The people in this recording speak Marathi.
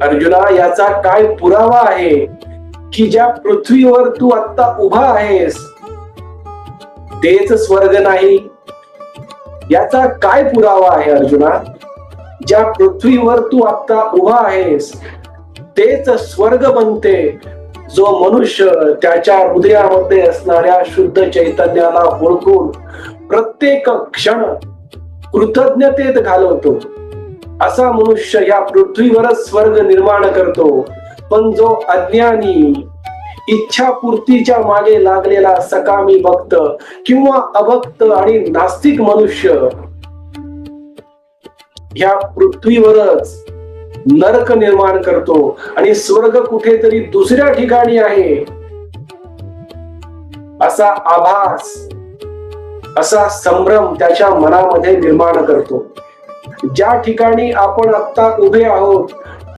अर्जुना, याचा काय पुरावा आहे की ज्या पृथ्वीवर तू आता उभा आहेस तेच स्वर्ग नाही? याचा काय पुरावा आहे अर्जुना? ज्या पृथ्वीवर तू आता उभा आहेस तेच स्वर्ग बनते जो मनुष्य त्याच्या हृदयामध्ये असणाऱ्या शुद्ध चैतन्याला ओळखून प्रत्येक क्षण कृतज्ञतेत घालवतो. असा मनुष्य या पृथ्वीवरच स्वर्ग निर्माण करतो. पण जो अज्ञानी, इच्छापूर्तीच्या मागे लागलेला सकामी भक्त किंवा अभक्त आणि नास्तिक मनुष्य या पृथ्वीवरच नरक निर्माण करतो आणि स्वर्ग कुठेतरी दुसऱ्या ठिकाणी आहे असा आभास, असा संभ्रम त्याच्या मनामध्ये निर्माण करतो. ज्या ठिकाणी आपण आता उभे आहोत